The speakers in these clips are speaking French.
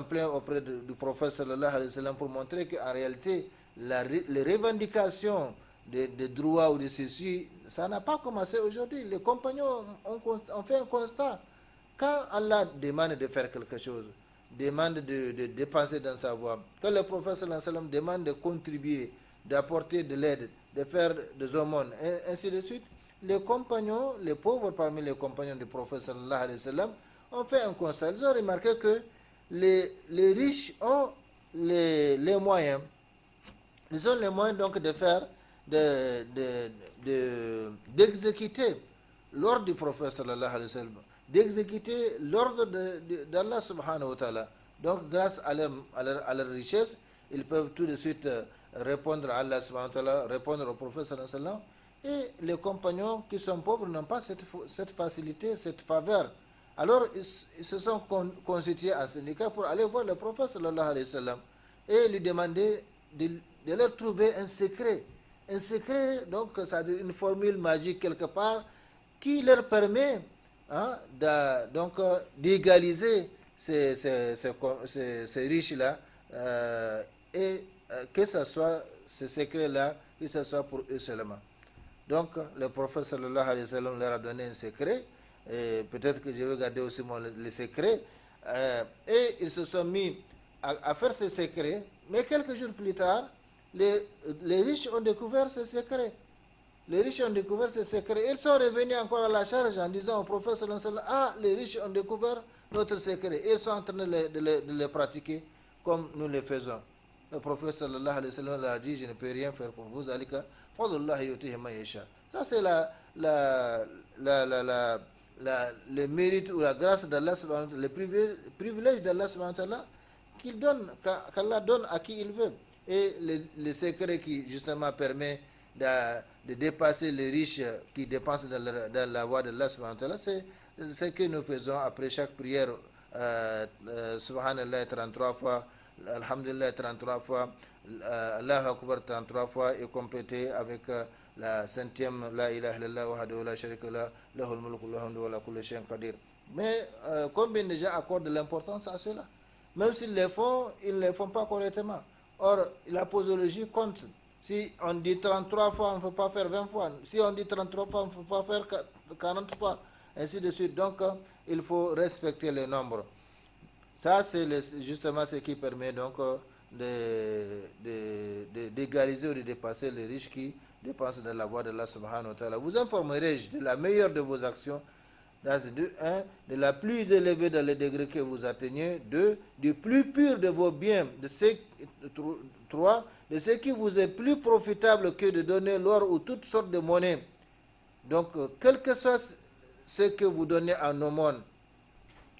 plein auprès du prophète sallallahu alayhi wa sallam pour montrer qu'en réalité, les revendications de droits ou de ceci, ça n'a pas commencé aujourd'hui. Les compagnons ont fait un constat. Quand Allah demande de faire quelque chose, demande de dépenser dans sa voie, quand le prophète sallallahu alayhi wa sallam demande de contribuer, d'apporter de l'aide, de faire des aumônes, et ainsi de suite, les compagnons, les pauvres parmi les compagnons du prophète sallallahu alayhi wa sallam, ont fait un constat. Ils ont remarqué que les riches ont les moyens. Ils ont les moyens donc de faire, d'exécuter l'ordre du prophète sallallahu alayhi wa sallam, d'exécuter l'ordre d'Allah subhanahu wa ta'ala. Donc grâce à leur richesse, ils peuvent tout de suite répondre à Allah subhanahu wa ta'ala, répondre au prophète sallallahu alayhi wa sallam. Et les compagnons qui sont pauvres n'ont pas cette facilité, cette faveur. Alors ils se sont constitués en syndicat pour aller voir le prophète sallallahu alayhi wa sallam et lui demander de leur trouver un secret. Un secret, donc, c'est-à-dire une formule magique quelque part qui leur permet d'égaliser ces riches-là et que ce soit ce secret-là, que ce soit pour eux seulement. Donc, le prophète sallallahu alayhi wa sallam leur a donné un secret. Peut-être que je vais garder aussi le secret. Et ils se sont mis à faire ce secret. Mais quelques jours plus tard, les riches ont découvert ce secret. Les riches ont découvert ce secret. Ils sont revenus encore à la charge en disant au prophète sallallahu alayhi wa sallam, ah, les riches ont découvert notre secret. Et ils sont en train de le pratiquer comme nous le faisons. Le prophète sallallahu alayhi wa sallam leur a dit, je ne peux rien faire pour vous. Ça, c'est le mérite ou la grâce d'Allah, le privilège d'Allah qu'Allah donne à qui il veut. Et le secret qui justement permet de dépasser les riches qui dépensent dans la voie d'Allah, c'est ce que nous faisons après chaque prière. Subhanallah 33 fois, Alhamdulillah 33 fois, Allahu Akbar 33 fois et complété avec la centième La ilaha illallah wahdahu la sharika lah lahul mulku wa hamdu wa la kulli shay'in qadir. Mais combien de gens accordent de l'importance à cela? Même s'ils le font, ils ne le font pas correctement. Or, la posologie compte. Si on dit 33 fois, on ne peut pas faire 20 fois. Si on dit 33 fois, on ne peut pas faire 40 fois. Ainsi de suite. Donc, il faut respecter les nombres. Ça, c'est justement ce qui permet donc d'égaliser ou de dépasser les riches qui dépensent dans la voie d'Allah subhanahu wa ta'ala. Vous informerai-je de la meilleure de vos actions, de la plus élevée dans les degrés que vous atteignez, 2, du plus pur de vos biens, 3, de ce qui vous est plus profitable que de donner l'or ou toutes sortes de monnaies. Donc, quel que soit ce que vous donnez en aumône,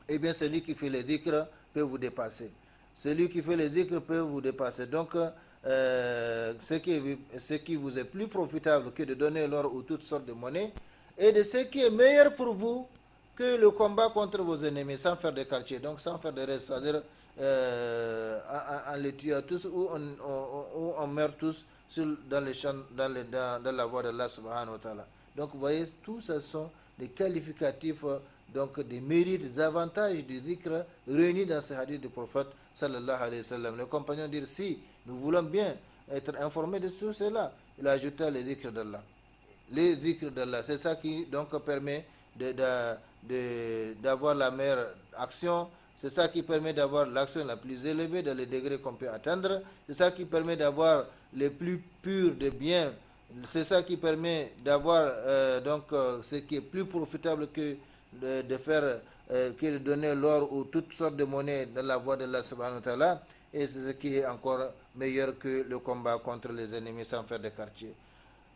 eh bien, celui qui fait les dhikr peut vous dépasser. Celui qui fait les dhikr peut vous dépasser. Donc, ce qui vous est plus profitable que de donner l'or ou toutes sortes de monnaies, et de ce qui est meilleur pour vous que le combat contre vos ennemis, sans faire de quartier, donc sans faire de reste, c'est-à-dire en les tuant tous ou on meurt tous dans les champs, dans la voie d'Allah subhanahu wa ta'ala. Donc, vous voyez, tout ça sont des qualificatifs, donc des mérites, des avantages du dhikr réunis dans ce hadith du prophète sallallahu alayhi wa sallam. Les compagnons disent, si nous voulons bien être informés de tout cela, il a ajouté le dhikr d'Allah. Les dhikr d'Allah, c'est ça qui donc permet d'avoir la meilleure action, c'est ça qui permet d'avoir l'action la plus élevée dans les degrés qu'on peut atteindre, c'est ça qui permet d'avoir les plus purs de biens, c'est ça qui permet d'avoir ce qui est plus profitable que de faire que de donner l'or ou toutes sortes de monnaies dans la voie de Allah subhanahu wa ta'ala, et c'est ce qui est encore meilleur que le combat contre les ennemis sans faire de quartier.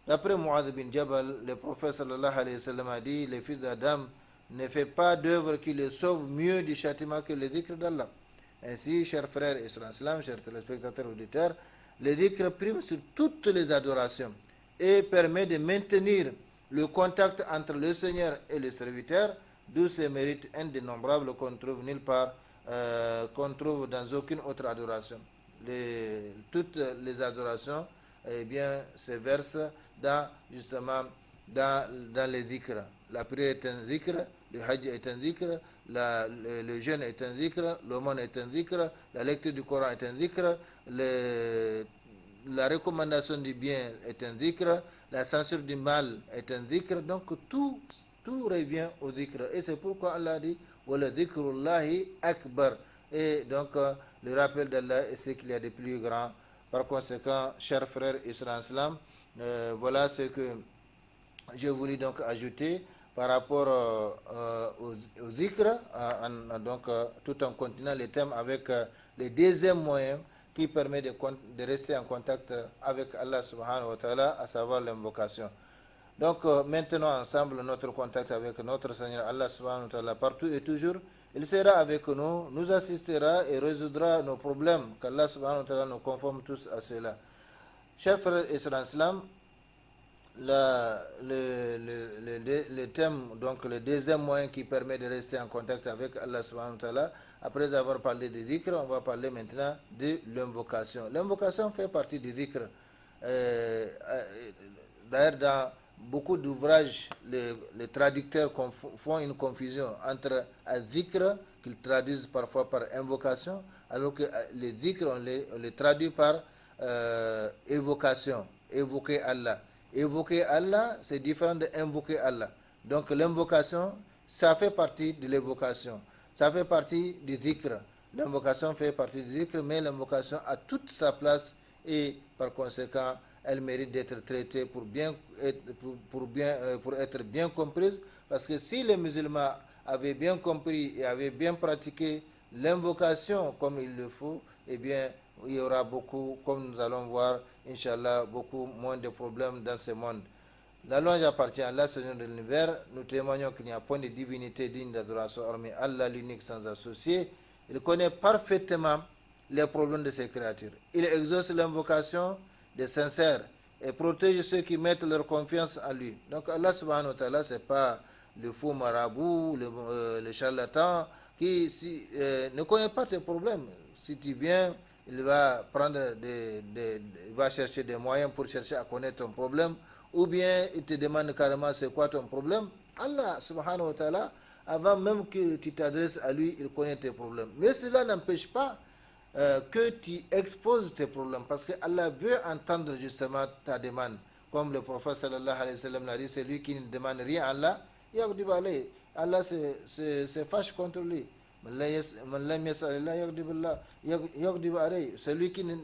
D'après Mu'adh bin Jabal, le prophète sallallahu alayhi wa sallam a dit, les fils d'Adam ne fait pas d'œuvre qui les sauve mieux du châtiment que le dhikr d'Allah. Ainsi, chers frères et sœurs en islam, chers téléspectateurs auditeurs, le dhikr prime sur toutes les adorations et permet de maintenir le contact entre le Seigneur et le serviteur, d'où ces mérites indénombrables qu'on trouve nulle part, qu'on trouve dans aucune autre adoration. Toutes les adorations, eh bien, se versent justement dans les dhikr. La prière est un dhikr, le hajj est un dhikr, le jeûne est un dhikr, l'aumône est un dhikr, la lecture du Coran est un dhikr, la recommandation du bien est un dhikr, la censure du mal est un dhikr. Donc tout revient au dhikr. Et c'est pourquoi Allah dit wala dhikrullahi akbar. Et donc le rappel d'Allah est ce qu'il y a de plus grand. Par conséquent, chers frères et sœurs en islam, voilà ce que je voulais donc ajouter par rapport au dhikr, donc tout en continuant les thèmes avec le deuxième moyen qui permet de rester en contact avec Allah subhanahu wa ta'ala, à savoir l'invocation. Donc maintenant ensemble notre contact avec notre Seigneur Allah subhanahu wa ta'ala partout et toujours. Il sera avec nous, nous assistera et résoudra nos problèmes. Qu'Allah subhanahu wa ta'ala nous conforme tous à cela. Chers frères et sœurs en islam, le thème, donc le deuxième moyen qui permet de rester en contact avec Allah subhanahu wa ta'ala, après avoir parlé du dhikr, on va parler maintenant de l'invocation. L'invocation fait partie du dhikr. D'ailleurs, dans beaucoup d'ouvrages, les traducteurs font une confusion entre al-dhikr, qu'ils traduisent parfois par invocation, alors que le dhikr, on les traduit par évocation, évoquer Allah. Évoquer Allah, c'est différent d'invoquer Allah. Donc l'invocation, ça fait partie de l'évocation. Ça fait partie du dhikr. L'invocation fait partie du dhikr, mais l'invocation a toute sa place et par conséquent, elle mérite d'être traitée pour être bien comprise. Parce que si les musulmans avaient bien compris et avaient bien pratiqué l'invocation comme il le faut, eh bien, il y aura beaucoup, comme nous allons voir, Inch'Allah, beaucoup moins de problèmes dans ce monde. La louange appartient à Allah, Seigneur de l'univers. Nous témoignons qu'il n'y a point de divinité digne d'adoration hormis Allah, l'unique sans associé. Il connaît parfaitement les problèmes de ses créatures. Il exauce l'invocation des sincères et protège ceux qui mettent leur confiance en lui. Donc Allah subhanahu wa ta'ala, ce n'est pas le faux marabout, le charlatan qui ne connaît pas tes problèmes. Si tu viens, il va il va chercher des moyens pour chercher à connaître ton problème, ou bien il te demande carrément c'est quoi ton problème. Allah subhanahu wa ta'ala, avant même que tu t'adresses à lui, il connaît tes problèmes. Mais cela n'empêche pas que tu exposes tes problèmes, parce que Allah veut entendre justement ta demande. Comme le prophète sallallahu alayhi wa sallam l'a dit, c'est lui qui ne demande rien à Allah, Allah se fâche contre lui. Celui qui ne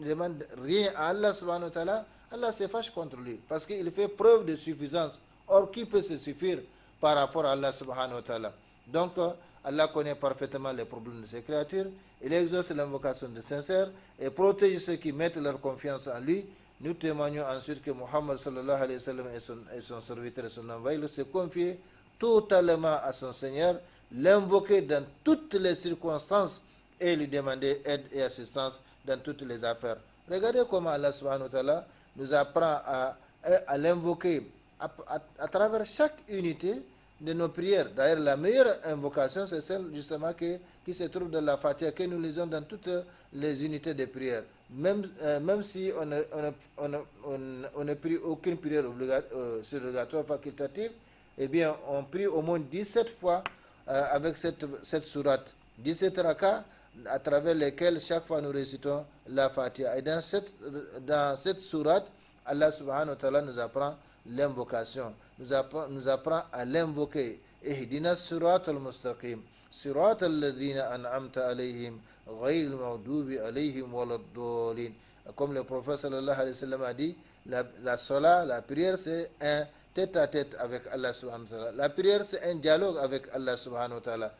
demande rien à Allah subhanahu wa ta'ala, Allah se fâche contre lui, parce qu'il fait preuve de suffisance. Or, qui peut se suffire par rapport à Allah subhanahu wa ta'ala? Donc, Allah connaît parfaitement les problèmes de ses créatures. Il exauce l'invocation de sincères et protège ceux qui mettent leur confiance en lui. Nous témoignons ensuite que Muhammad sallallahu alayhi wa sallam et son serviteur et son envoyé se confient totalement à son Seigneur, l'invoquer dans toutes les circonstances et lui demander aide et assistance dans toutes les affaires. Regardez comment Allah subhanahu wa ta'ala nous apprend à l'invoquer à travers chaque unité de nos prières. D'ailleurs, la meilleure invocation, c'est celle justement qui se trouve dans la Fatiha, que nous lisons dans toutes les unités de prière. Même si on ne prie aucune prière surrogatoire facultative, eh bien, on prie au moins 17 fois avec cette sourate. 17 rakas à travers lesquels chaque fois nous récitons la Fatiha. Et dans cette sourate, Allah subhanahu wa ta'ala nous apprend l'invocation, nous apprend à l'invoquer. Ihdina surat al-mustaqim, surat al-ladhina an'amta alayhim, ghayr al-maghdubi alayhim waladdallin. Comme le prophète sallallahu alayhi wa sallam a dit, la prière c'est un tête-à-tête avec Allah subhanahu wa ta'ala. La prière c'est un dialogue avec Allah subhanahu wa ta'ala.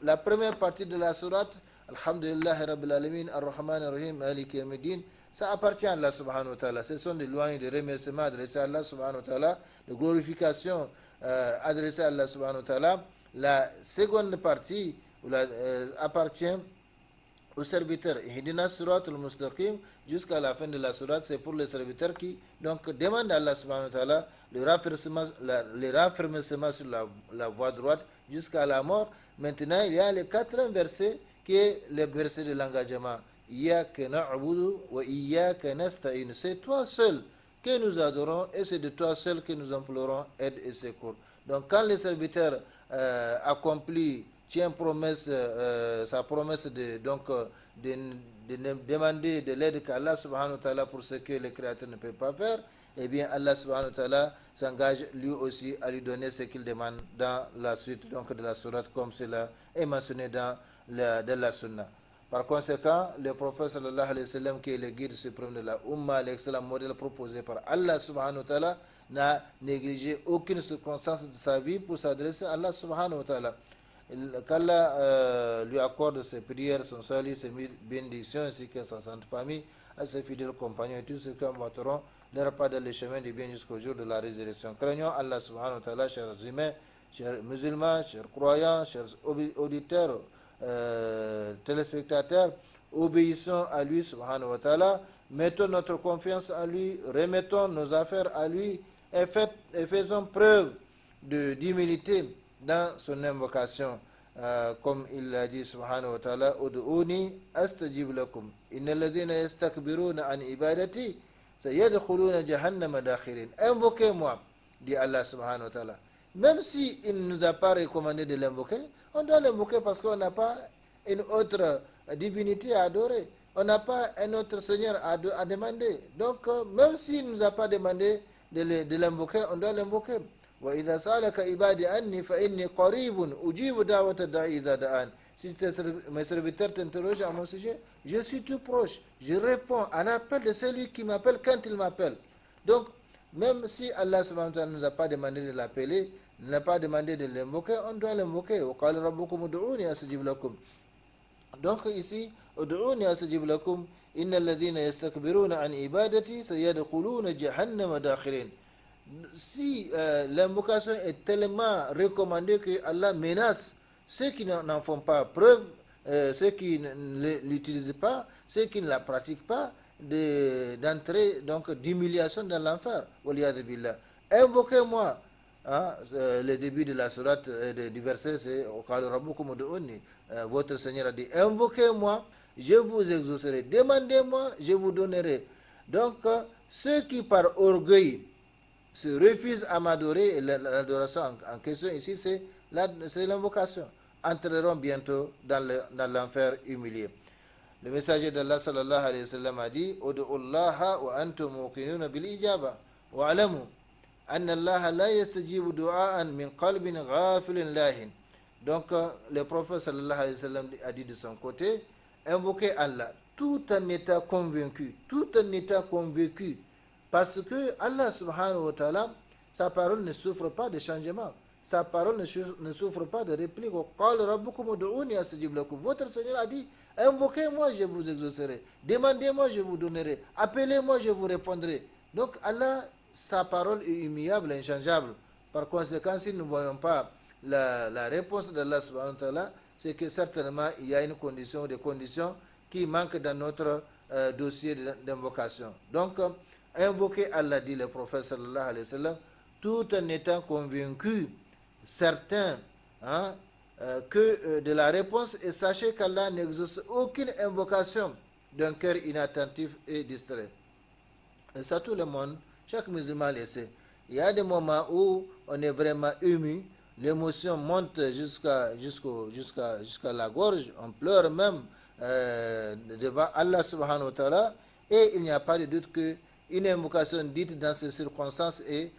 La première partie de la sourate, Alhamdulillah Rabbil Alamin, Ar-Rahman Ar-Rahim, Malik Yawmiddin, ça appartient à Allah subhanahu wa ta'ala. Ce sont des louanges, des remerciements adressés à Allah subhanahu wa ta'ala, de glorifications adressées à Allah subhanahu wa ta'ala. La seconde partie appartient aux serviteurs. Ihdina surat al-mustaqim, jusqu'à la fin de la sourate, c'est pour les serviteurs qui donc demandent à Allah subhanahu wa ta'ala le raffermissement sur la voie droite jusqu'à la mort. Maintenant, il y a les 4 versets qui est le verset de l'engagement. Iyyaka na'budu wa iyyaka nasta'in. C'est toi seul que nous adorons et c'est de toi seul que nous implorons aide et secours. Donc quand les serviteurs accomplit, tient promesse, sa promesse de demander de l'aide qu'Allah subhanahu wa ta'ala pour ce que les créateurs ne peuvent pas faire, eh bien Allah subhanahu wa ta'ala s'engage lui aussi à lui donner ce qu'il demande dans la suite donc de la sourate, comme cela est mentionné dans la sunna. Par conséquent, le prophète sallallahu alayhi wa sallam, qui est le guide suprême de la Ummah, l'excellent modèle proposé par Allah subhanahu wa ta'ala, n'a négligé aucune circonstance de sa vie pour s'adresser à Allah subhanahu wa ta'ala. Qu'Allah lui accorde ses prières, son salut, ses bénédictions, ainsi que sa sainte famille, à ses fidèles compagnons et tous ceux qui emboîteront leur pas dans les chemins du bien jusqu'au jour de la résurrection. Craignons Allah subhanahu wa ta'ala, chers humains, chers musulmans, chers croyants, chers auditeurs, téléspectateurs, obéissons à lui subhanahu wa ta'ala, mettons notre confiance en lui, remettons nos affaires à lui et faisons preuve d'humilité dans son invocation, comme il l'a dit subhanahu wa ta'ala, ud'uni astajib lakum innal ladhina yastakbiruna an ibadati sayadkhuluna jahannama dakhirin. Invoquez-moi, dit Allah subhanahu wa ta'ala. Même si il ne nous a pas recommandé de l'invoquer, on doit l'invoquer parce qu'on n'a pas une autre divinité à adorer, on n'a pas un autre Seigneur à demander. Donc même s'il ne nous a pas demandé de l'invoquer, on doit l'invoquer. وَإِذَا سَأَلَكَ عِبَادِي أَنِّي فَإِنِّي قَرِيبٌ أُجِيبُ دَعْوَةَ الدَّاعِ إِذَا دَعَانِ. Si mes serviteurs t'interrogent à mon sujet, je suis tout proche, je réponds à l'appel de celui qui m'appelle quand il m'appelle. Donc, même si Allah subhanahu wa ta'ala ne nous a pas demandé de l'appeler, ne n'a pas demandé de l'invoquer, on doit l'invoquer. وَقَالَ رَبُّكُمُ ادْعُونِي أَسْتَجِبْ لَكُمْ. Donc ici, ادْعُونِي أَسْتَجِبْ لَكُمْ إِنَّ الَّذِينَ يَسْتَكْبِرُونَ عَنْ عِبَادَتِي سَيَدْخُلُونَ جَهَنَّمَ دَاخِرِينَ. Si l'invocation est tellement recommandée que Allah menace ceux qui n'en font pas preuve, ceux qui ne l'utilisent pas, ceux qui ne la pratiquent pas, d'entrer donc d'humiliation dans l'enfer. Invoquez-moi. Le début de la sourate du verset, c'est votre Seigneur a dit, invoquez-moi, je vous exaucerai, demandez-moi, je vous donnerai. Donc ceux qui par orgueil se refusent à m'adorer, et l'adoration en question ici, c'est l'invocation, entreront bientôt dans l'enfer humilié. Le messager d'Allah sallallahu alayhi wa sallam a dit, Udu'ullaha wa antum muqinuna bil ijaba wa alamu anna Allah la yastajibu du'aan min qalbin ghafilin lahin. Donc le prophète sallallahu alayhi wa sallam a dit de son côté, invoquez Allah tout en état convaincu, parce que Allah subhanahu wa ta'ala, sa parole ne souffre pas de changement, sa parole ne souffre pas de réplique. Votre Seigneur a dit, invoquez-moi, je vous exaucerai, demandez-moi, je vous donnerai, appelez-moi, je vous répondrai. Donc Allah, sa parole est immuable, inchangeable. Par conséquent, si nous ne voyons pas la réponse d'Allah subhanahu wa ta'ala, c'est que certainement il y a une condition ou des conditions qui manquent dans notre dossier d'invocation. Donc invoquer Allah, dit le prophète sallallahu alayhi wa sallam, tout en étant convaincu, certain que de la réponse, et sachez qu'Allah n'exauce aucune invocation d'un cœur inattentif et distrait. Et ça, tout le monde, chaque musulman le sait. Il y a des moments où on est vraiment ému, l'émotion monte jusqu'à la gorge, on pleure même devant Allah subhanahu wa ta'ala, et il n'y a pas de doute que une invocation dite dans ces circonstances est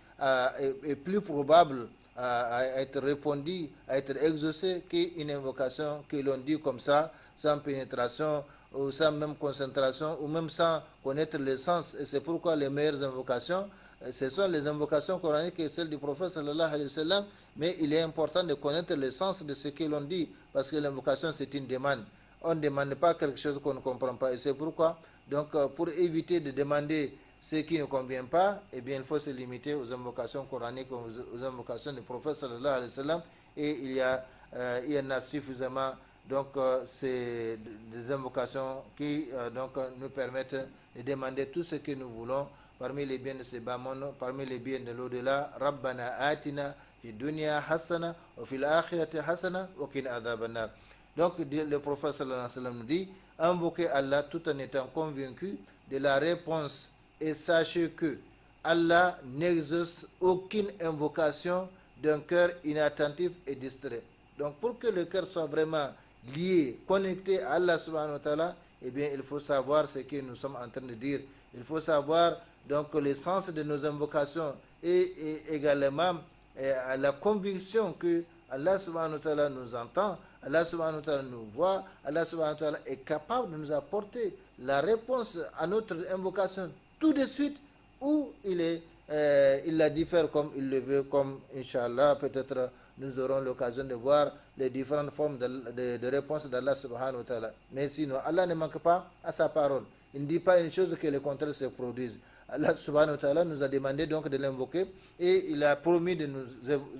plus probable à être répondue, à être exaucée, qu'une invocation que l'on dit comme ça, sans pénétration, ou sans même concentration, ou même sans connaître le sens. Et c'est pourquoi les meilleures invocations, ce sont les invocations coraniques et celles du prophète sallallahu alayhi wa sallam, mais il est important de connaître le sens de ce que l'on dit, parce que l'invocation c'est une demande. On ne demande pas quelque chose qu'on ne comprend pas, et c'est pourquoi, donc pour éviter de demander ce qui ne convient pas, eh bien il faut se limiter aux invocations coraniques, aux invocations du prophète sallallahu alayhi wa sallam, et il y en a suffisamment. Donc c'est des invocations qui donc nous permettent de demander tout ce que nous voulons parmi les biens de ce bas monde, parmi les biens de l'au-delà. Rabbana atina fi dunya hasana wa fil akhirati hasana wa qina adhaban nar. Donc le prophète sallallahu alayhi wa sallam nous dit, invoquez Allah tout en étant convaincu de la réponse, et sachez que Allah n'exauce aucune invocation d'un cœur inattentif et distrait. Donc pour que le cœur soit vraiment lié, connecté à Allah subhanahu wa ta'ala, eh bien il faut savoir ce que nous sommes en train de dire. Il faut savoir donc le sens de nos invocations et également la conviction que Allah subhanahu wa ta'ala nous entend, Allah subhanahu wa ta'ala nous voit, Allah subhanahu wa ta'ala est capable de nous apporter la réponse à notre invocation tout de suite, ou il la diffère comme il le veut, comme Inch'Allah, peut-être nous aurons l'occasion de voir les différentes formes de réponse d'Allah subhanahu wa ta'ala. Mais sinon, Allah ne manque pas à sa parole. Il ne dit pas une chose que le contraire se produise. Allah subhanahu wa ta'ala nous a demandé donc de l'invoquer et il a promis de nous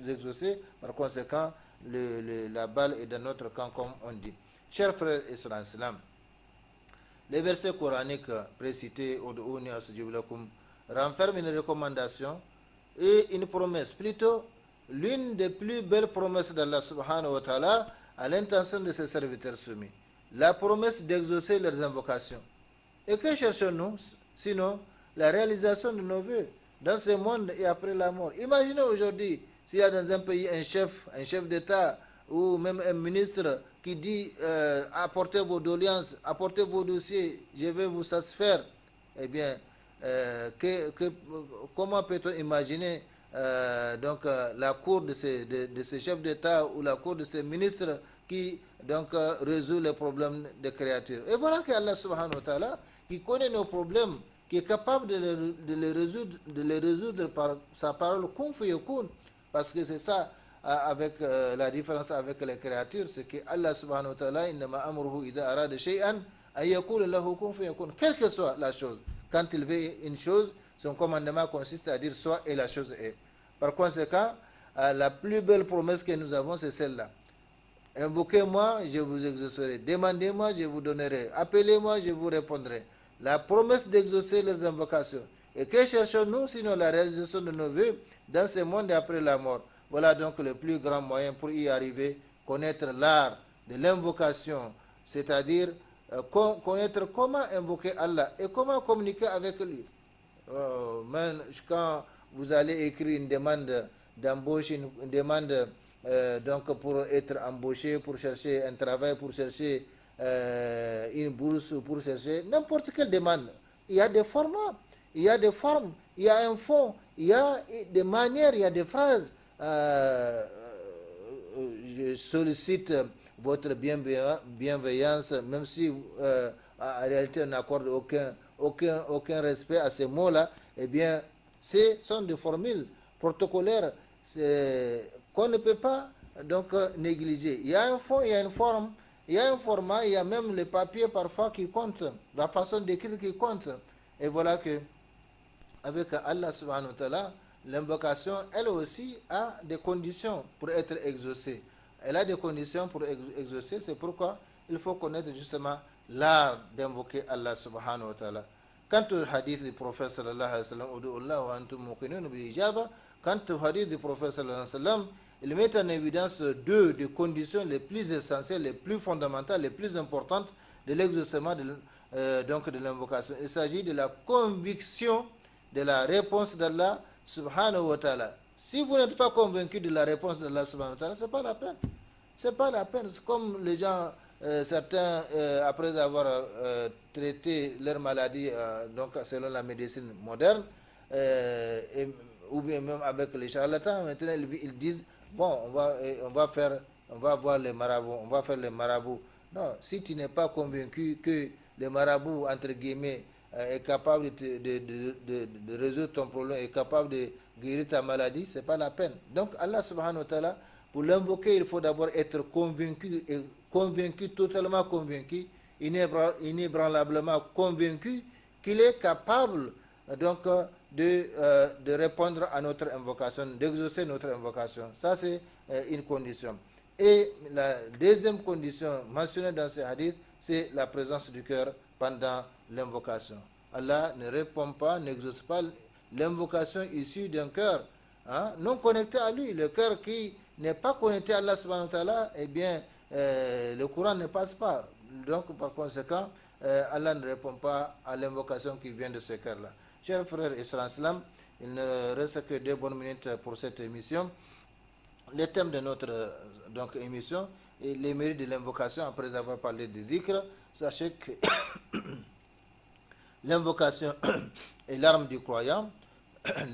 exaucer. Par conséquent, la balle est dans notre camp, comme on dit. Chers frères et sœurs en islam, les versets coraniques précités renferment une recommandation et une promesse, plutôt l'une des plus belles promesses d'Allah subhanahu wa ta'ala à l'intention de ses serviteurs soumis. La promesse d'exaucer leurs invocations. Et que cherchons-nous sinon la réalisation de nos vœux dans ce monde et après la mort? Imaginez aujourd'hui s'il y a dans un pays un chef d'État ou même un ministre qui dit apportez vos doléances, apportez vos dossiers, je vais vous satisfaire. Eh bien, comment peut-on imaginer la cour de ces chefs d'État ou la cour de ces ministres qui donc résout les problèmes des créatures? Et voilà que Allah subhanahu wa ta'ala, qui connaît nos problèmes, qui est capable de les résoudre par sa parole kun fayakun, parce que c'est ça avec la différence avec les créatures, c'est que Allah subhanahu wa ta'ala innama amruhu idha arada shay'an ay yaqulu lahu kun fayakun, quelle que soit la chose. Quand il veut une chose, son commandement consiste à dire soit et la chose est. Par conséquent, la plus belle promesse que nous avons, c'est celle-là. Invoquez-moi, je vous exaucerai. Demandez-moi, je vous donnerai. Appelez-moi, je vous répondrai. La promesse d'exaucer les invocations. Et que cherchons-nous sinon la réalisation de nos vœux dans ce monde et après la mort? Voilà donc le plus grand moyen pour y arriver, connaître l'art de l'invocation, c'est-à-dire connaître comment invoquer Allah et comment communiquer avec lui. Même quand vous allez écrire une demande d'embauche, une demande donc pour être embauché, pour chercher un travail, pour chercher une bourse, pour chercher n'importe quelle demande. Il y a des formats, il y a des formes, il y a un fond, il y a des manières, il y a des phrases. Je sollicite votre bienveillance, même si en réalité on n'accorde aucun respect à ces mots-là. Eh bien, ce sont des formules protocolaires qu'on ne peut pas donc négliger. Il y a un fond, il y a une forme, il y a un format, il y a même les papiers parfois qui comptent, la façon d'écrire qui compte. Et voilà que avec Allah subhanahu wa ta'ala, l'invocation, elle aussi, a des conditions pour être exaucée. Elle a des conditions pour exaucer, c'est pourquoi il faut connaître justement l'art d'invoquer Allah subhanahu wa ta'ala. Quant au hadith du prophète sallallahu alayhi wa sallam, quant au hadith du prophète sallallahu alayhi wa sallam, il met en évidence deux des conditions les plus essentielles, les plus fondamentales, les plus importantes de l'exaucement donc de l'invocation. Il s'agit de la conviction de la réponse d'Allah subhanahu wa ta'ala. Si vous n'êtes pas convaincu de la réponse d'Allah subhanahu wa ta'ala, c'est pas la peine. C'est pas la peine. C'est comme les gens, certains, après avoir traité leur maladie, donc selon la médecine moderne, ou bien même avec les charlatans, maintenant ils disent, bon, on va voir les marabouts, on va faire les marabouts. Non, si tu n'es pas convaincu que les marabouts, entre guillemets, est capable de résoudre ton problème, est capable de guérir ta maladie, c'est pas la peine. Donc Allah subhanahu wa ta'ala, pour l'invoquer, il faut d'abord être convaincu, et convaincu, totalement convaincu, inébranlablement convaincu qu'il est capable donc de répondre à notre invocation, d'exaucer notre invocation. Ça c'est une condition. Et la deuxième condition mentionnée dans ce hadith, c'est la présence du cœur pendant l'invocation. Allah ne répond pas, n'exauce pas l'invocation issue d'un cœur non connecté à lui. Le cœur qui n'est pas connecté à Allah subhanahu wa ta'ala, eh bien, le courant ne passe pas. Donc, par conséquent, Allah ne répond pas à l'invocation qui vient de ce cœur-là. Chers frères et sœurs en islam, il ne reste que 2 bonnes minutes pour cette émission. le thème de notre donc, émission et les mérites de l'invocation après avoir parlé de zikr. Sachez que l'invocation est l'arme du croyant.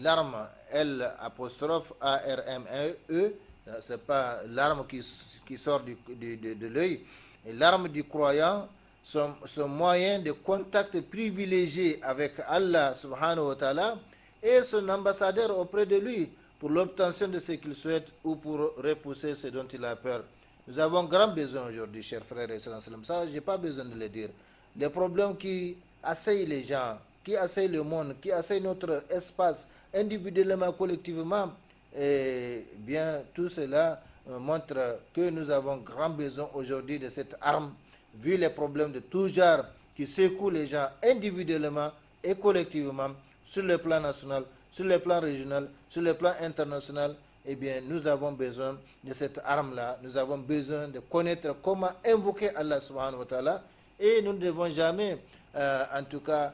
L'arme, L apostrophe A-R-M-E, c'est pas l'arme qui sort de l'œil. Et l'arme du croyant, son moyen de contact privilégié avec Allah subhanahu wa ta'ala et son ambassadeur auprès de lui pour l'obtention de ce qu'il souhaite ou pour repousser ce dont il a peur. Nous avons grand besoin aujourd'hui, chers frères et sœurs. Ça, je n'ai pas besoin de le dire. Les problèmes qui assaillent les gens, qui assaillent le monde, qui assaillent notre espace, individuellement, collectivement, et bien tout cela montre que nous avons grand besoin aujourd'hui de cette arme, vu les problèmes de tout genre qui secouent les gens individuellement et collectivement sur le plan national, sur le plan régional, sur le plan international. Eh bien, nous avons besoin de cette arme-là. Nous avons besoin de connaître comment invoquer Allah subhanahu wa ta'ala. Et nous ne devons jamais, en tout cas,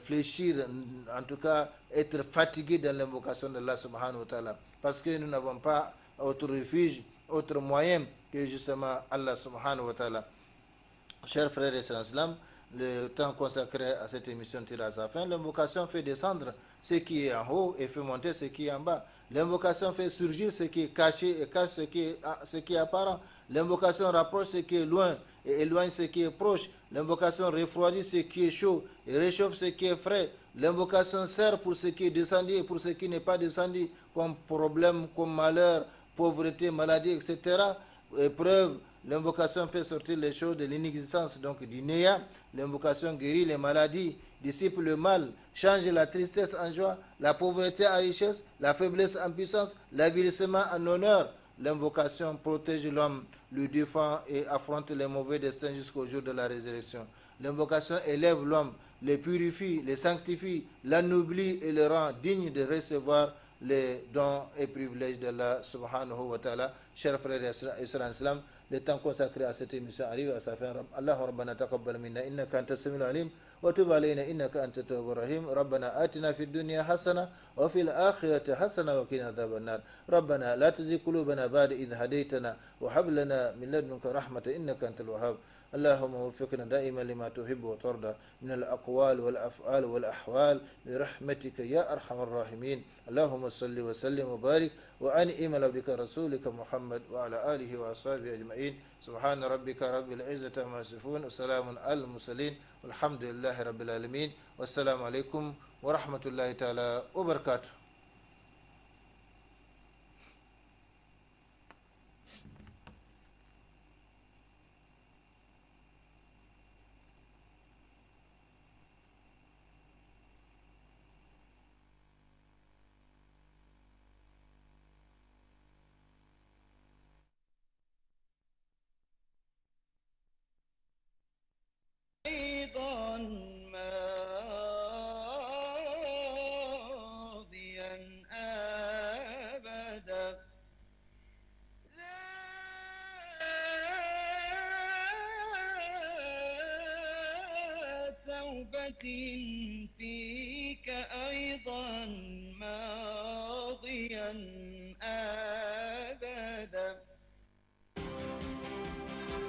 fléchir, en tout cas, être fatigués dans l'invocation d'Allah subhanahu wa ta'ala. Parce que nous n'avons pas autre refuge, autre moyen que justement Allah subhanahu wa ta'ala. Chers frères et sœurs, le temps consacré à cette émission tire à sa fin. L'invocation fait descendre ce qui est en haut et fait monter ce qui est en bas. L'invocation fait surgir ce qui est caché et cache ce qui est apparent. L'invocation rapproche ce qui est loin et éloigne ce qui est proche. L'invocation refroidit ce qui est chaud et réchauffe ce qui est frais. L'invocation sert pour ce qui est descendu et pour ce qui n'est pas descendu, comme problème, comme malheur, pauvreté, maladie, etc. Épreuve. L'invocation fait sortir les choses de l'inexistence, donc du néant. L'invocation guérit les maladies, dissipe le mal, change la tristesse en joie, la pauvreté en richesse, la faiblesse en puissance, l'avilissement en honneur. L'invocation protège l'homme, le défend et affronte les mauvais destins jusqu'au jour de la résurrection. L'invocation élève l'homme, le purifie, le sanctifie, l'anoblit et le rend digne de recevoir les dons et privilèges d'Allah subhanahu wa ta'ala. Chers frères et sœurs islam, le temps consacré à cette émission arrive à sa fin. Allahumma rabbana taqabbal minna innaka antas samiul alim wa tub alayna innaka antat tawwabur rahim. Rabbana atina fid dunya hasana wa fil akhirati hasana wa qina adhaban nar. Rabbana la tuzigh qulubana ba'da idh hadaytana wa hab lana min ladunka rahmatan innaka antal wahhab. اللهم وفقنا دائما لما تحب وترضى من الأقوال والأفعال والأحوال برحمتك يا أرحم الراحمين. اللهم صل وسلم وبارك وأنعم على عبدك رسولك محمد وعلى آله وأصحابه أجمعين. سبحان ربك رب العزة عما يصفون وسلام على المرسلين والحمد لله رب العالمين والسلام عليكم ورحمة الله تعالى وبركاته. أيضا ماضيا أبدا توبة فيك أيضا ماضيا